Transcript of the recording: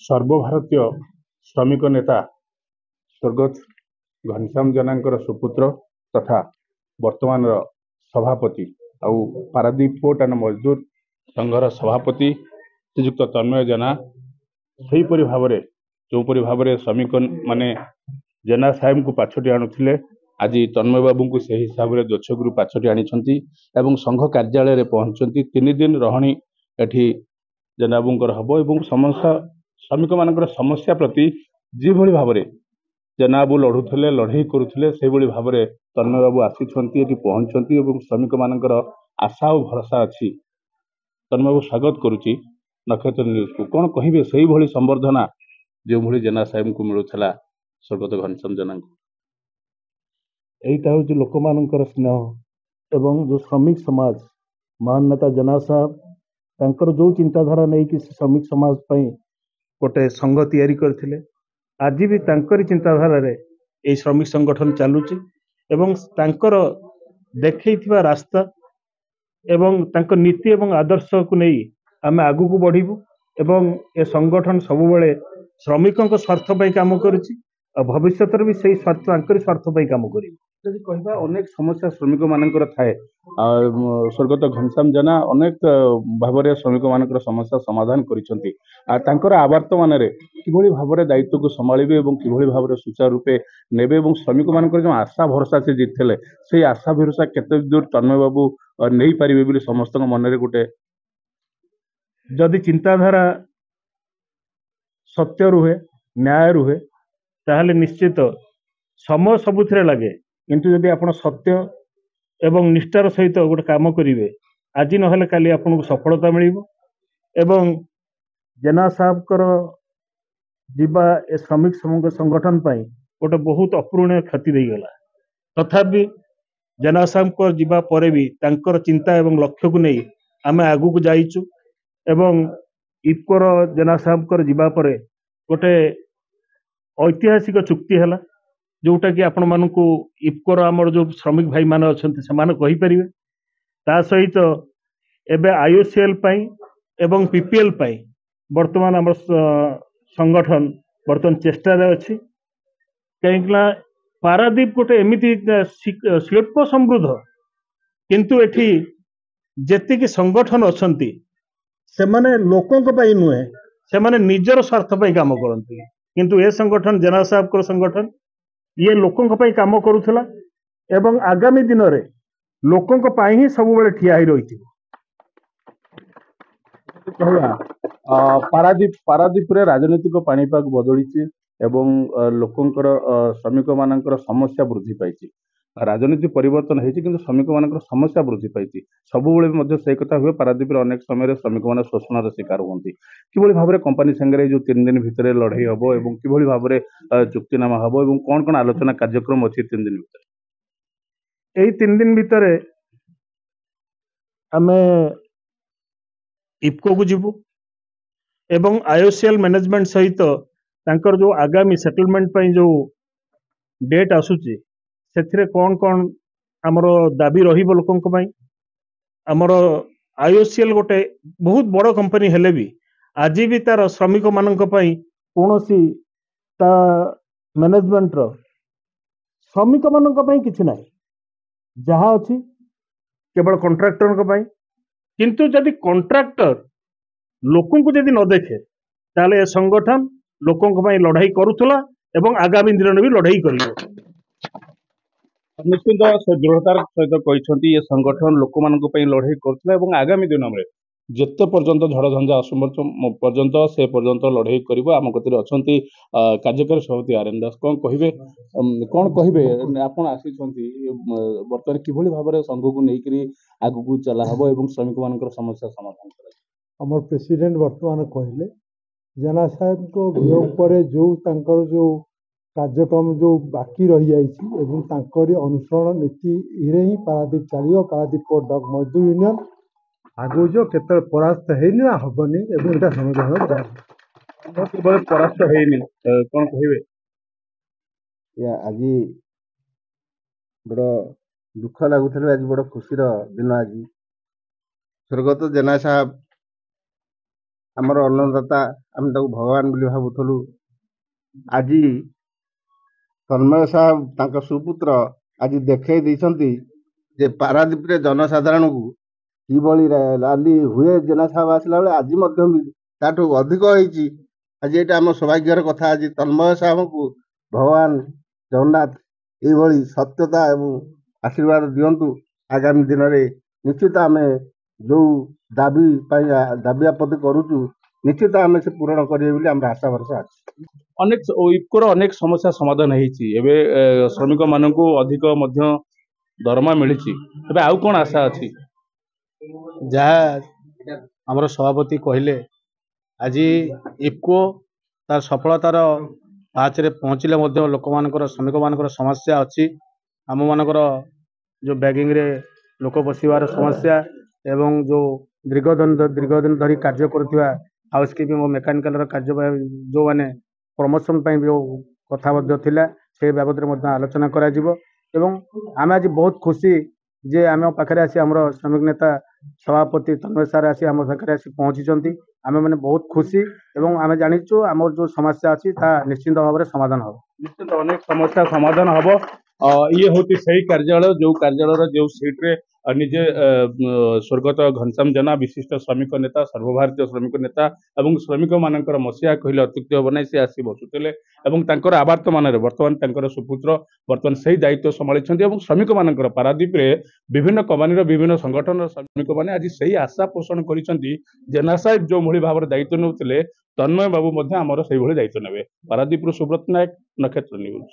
सर्वभारतीय श्रमिक नेता स्वर्गत घनश्याम जेना सुपुत्र तथा वर्तमान सभापति आउ पारादीप पोर्ट एंड मजदूर संघर सभापति श्रीजुक्त तन्मय जेना सेहीपरि भाव जोपरि भाव श्रमिक माने जेना साहेब को पाछटी आणुथिले आज तन्मय बाबू को सही हिसाब से दोछकरू पाछटी आनी संघ कार्यालय पहुंचती 3 दिन रही एठी जेना बाबूंकर हम एवं समस्या श्रमिक मान समस्या प्रति जी भाव में जेना बाबू लड़ुले लड़े करुले से भाव में तन्मय बाबू आसी पहुंचती श्रमिक मान आशा और भरोसा अच्छी तन्मय बाबू स्वागत करुच्ची नक्षत्र न्यूज को कौन कहे से ही संबर्धना जो भली जेना साहेब को मिलूला स्वर्गत घनश्याम जेना को यहीटा हूँ लोक मान स्नेह एवं जो श्रमिक समाज महान नेता जेना साहब तांकर जो चिंताधारा नहीं कि श्रमिक समाज पई गोटे संघ तैयारी करथिले आज भी तांकरी चिंताधारा रे ए श्रमिक संगठन चालुची एवं तांकर देखैथिबा रास्ता एवं तांकर नीति एवं आदर्श को नहीं आमे आगु को बढ़िबु एवं ए संगठन सब बेले श्रमिकों स्वार्थ पई काम करुची और भविष्य भी सही स्वार्थ स्वार्थ पई काम करिबु जदि कहबा अनेक समस्या श्रमिक मानकर थाए स्वर्गत घनश्याम जेना अनेक भाव में श्रमिक मान समस्या समाधान कर आवर्त मान कि भाव में दायित्व को संभाଳିबे एवं कि भाव में सुचारू रूपे नेबे एवं श्रमिक मान जो आशा भरोसा से जीतले से आशा भरोसा केते दूर तन्मय बाबू नहीं पारिबे बोली समस्त मन में गोटे जदि चिंताधारा सत्य रुहे न्याय रुहे ताहले निश्चित समय सबुथिरे लगे किंतु जदि आपण सत्य एवं निष्ठार सहित गोटे काम करेंगे आज ना काली आपन को सफलता मिलिबो एवं जेना साहब जीवा ए श्रमिक संगठन पाई गोटे बहुत अपूरणीय क्षति देगला तथापि जेना साहब जीवा परे भी तांकर चिंता एवं लक्ष्य को नहीं आमे आगु को जाइचु एवं इफकोर जेना साहब जीवा परे गोटे ऐतिहासिक चुक्ति है जोटा कि आपण मानू इफकोर आमर जो श्रमिक भाई मान अच्छा से पारे ता सहित एबे आईओसीएल एवं पीपीएल वर्तमान आम संगठन वर्तमान चेष्टा अच्छी कहीं पारादीप गोटे एमती शिल्प समृद्ध किंतु एठी जेतिकी संगठन अच्छी से माने लोकों नुहे से माने निजर स्वार्थ काम करती किंतु ए संगठन जेना साहब को संगठन ये लोकों काम करुला एवं आगामी दिन में लोकों ही सब बेले ठिया ही रही पारादीप रे राजनीतिक पाणीपाग बदली एवं लोकंकर श्रमिक मान समस्या वृद्धि पाई राजनीति परिवर्तन होती श्रमिक मान समस्या वृद्धि पाई सब से कथा हुए पारादीप अनेक समय श्रमिक मान शोषण शिकार होती कि भाव में कंपनी संगे जो 3 दिन भितर लड़ाई हम और कि भाव में चुक्तिनामा हम और कौन कौन आलोचना कार्यक्रम अच्छी 3 दिन भर यही 3 दिन भितर आमे इफको को जीवु एवं आईओसीएल मैनेजमेंट सहित तांकर जो आगामी सेटलमेंट जो डेट आसूची से कौन कौन आमर दाबी रहिबो लोकंक पई आमर आईओसीएल गोटे बहुत बड़ कंपनी हेले भी आज भी तार श्रमिक मानक पई कोनोसी ता मैनेजमेंट रो श्रमिक मानक पई किछि नाही जहा अछि केवल कॉन्ट्रैक्टर को पई किंतु जदि कॉन्ट्रैक्टर लोकों को जदि न देखे ताले ए संगठन लोकों को पई लड़ाई करुथला एवं आगामी दिन में भी लड़ाई करियो निश्चित से दृढ़तार सहित कहते ये संगठन लोक मान लड़ाई कर आगामी दिन में जिते पर्यंत झड़ झंझा आसु पर्यंत से पर्यंत लड़ाई कर आम गति अच्छा कार्यकारी सभापति आर एन दास कौन कहे आप बर्तमान कि भाव में संघ को लेकर आग को चला हम और श्रमिक मान समस्या समाधान कर आम प्रेसिडेंट वर्तमान कहले जेना साहेब को वियोग पर जो कार्यक्रम जो बाकी रही जाइए अनुसरण नीति ही पारादीप चलो पारादीप पोर्ट डक मजदूर यूनियन आगु जो केत परास्त होनी हेनी एटा समाधान परास्त होनी कौन कहे आज बड़ दुख लगुल आज बड़ खुशी दिन आज स्वर्गत जेना साहब ଆମର ଅନ୍ନଦାତା ଆମେ ତାକୁ ଭଗବାନ ବୋଲି ଭାବୁଥିଲୁ। ଆଜି ତନ୍ମୟ ସାହେବ ତାଙ୍କ ସୁପୁତ୍ର ଆଜି ଦେଖେଇ ଦେଇଛନ୍ତି ଯେ ପାରାଦୀପରେ ଜନସାଧାରଣଙ୍କୁ କିଭଳି ରାଲି ହୁଏ। ଜେନା ସାହେବ ଆସିଲା ବେଳେ ଆଜି ମଧ୍ୟ ବି ତାଠୁ ଅଧିକ ହେଇଛି। ଆଜି ଏଇଟା ଆମ ସୌଭାଗ୍ୟର କଥା। ଆଜି ତନ୍ମୟ ସାହେବଙ୍କୁ ଭଗବାନ ଜଗନ୍ନାଥ ଏଇଭଳି ସତ୍ୟତା ଏବଂ ଆଶୀର୍ବାଦ ଦିଅନ୍ତୁ। ଆଗାମୀ ଦିନରେ ନିଶ୍ଚିତ ଆମେ ଯୋଉ ଦାବି ପାଇଁ ଦାବି ଆପତ୍ତି କରୁଛୁ ନିଶ୍ଚିତ ଆମେ ସେ ପୂରଣ କରିବେ ବୋଲି ଆମର ଆଶା ଭରସା ଅଛି। ଅନେକ ଇଫ୍କୋର ଅନେକ ସମସ୍ୟା ସମାଧାନ ହେଇଛି। ଏବେ ଶ୍ରମିକ ମାନଙ୍କୁ ଅଧିକ ମଧ୍ୟ ଦରମା ମିଳିଛି। ଏବେ ଆଉ କଣ ଆଶା ଅଛି? ଯାହା ଆମର ସଭାପତି କହିଲେ, ଆଜି ଇଫ୍କୋ ତାର ସଫଳତାର ପାହାଚରେ ପହଞ୍ଚିଲେ ମଧ୍ୟ ଲୋକମାନଙ୍କର ଶ୍ରମିକମାନଙ୍କର ସମସ୍ୟା ଅଛି। ଆମମାନଙ୍କର ଯେଉଁ ବ୍ୟାଗିଂରେ ଲୋକ ବସିବାର ସମସ୍ୟା ଏବଂ ଯେଉଁ ଦୀର୍ଘ ଦିନ ଧରି କାର୍ଯ୍ୟ କରୁଥିବା ହାଉସକିପିଂ ଓ ମେକାନିକାଲର କାର୍ଯ୍ୟ ଯେଉଁମାନେ ପ୍ରମୋସନ୍ ପାଇଁ ଯେଉଁ କଥା ମଧ୍ୟ ଥିଲା ସେ ବାବଦରେ ମଧ୍ୟ ଆଲୋଚନା କରାଯିବ। ଏବଂ ଆମେ ଆଜି ବହୁତ ଖୁସି ଯେ ଆମ ପାଖରେ ଆସି ଆମର ଶ୍ରମିକ ନେତା ସଭାପତି ତନ୍ମୟ ସାର୍ ଆସି ଆମ ପାଖରେ ଆସି ପହଞ୍ଚିଛନ୍ତି। ଆମେମାନେ ବହୁତ ଖୁସି ଏବଂ ଆମେ ଜାଣିଛୁ ଆମର ଯେଉଁ ସମସ୍ୟା ଅଛି ତାହା ନିଶ୍ଚିନ୍ତ ଭାବରେ ସମାଧାନ ହେବ। ନିଶ୍ଚିତ ଅନେକ ସମସ୍ୟା ସମାଧାନ ହବ। ଇଏ ହଉଛି ସେଇ କାର୍ଯ୍ୟାଳୟ ଯୋଉ କାର୍ଯ୍ୟାଳୟର ଯୋଉ ସିଟ୍ରେ ନିଜେ ସ୍ୱର୍ଗତ ଘନଶ୍ୟାମ ଜେନା ବିଶିଷ୍ଟ ଶ୍ରମିକ ନେତା, ସର୍ବଭାରତୀୟ ଶ୍ରମିକ ନେତା ଏବଂ ଶ୍ରମିକ ମାନଙ୍କର ମସିହା କହିଲେ ଅତ୍ୟୁକ୍ତି ହେବ ନାହିଁ, ସେ ଆସି ବସୁଥିଲେ ଏବଂ ତାଙ୍କର ଆବାର୍ତ୍ତ ମାନରେ ବର୍ତ୍ତମାନ ତାଙ୍କର ସୁପୁତ୍ର ବର୍ତ୍ତମାନ ସେଇ ଦାୟିତ୍ୱ ସମ୍ଭାଳିଛନ୍ତି ଏବଂ ଶ୍ରମିକ ମାନଙ୍କର ପାରାଦୀପରେ ବିଭିନ୍ନ କମ୍ପାନୀର ବିଭିନ୍ନ ସଂଗଠନର ଶ୍ରମିକମାନେ ଆଜି ସେଇ ଆଶା ପୋଷଣ କରିଛନ୍ତି। ଜେନା ସାହେବ ଯୋଉଭଳି ଭାବରେ ଦାୟିତ୍ୱ ନେଉଥିଲେ ତନ୍ମୟ ବାବୁ ମଧ୍ୟ ଆମର ସେଇଭଳି ଦାୟିତ୍ୱ ନେବେ। ପାରାଦୀପରୁ ସୁବ୍ରତ ନାୟକ, ନକ୍ଷତ୍ର ନ୍ୟୁଜ।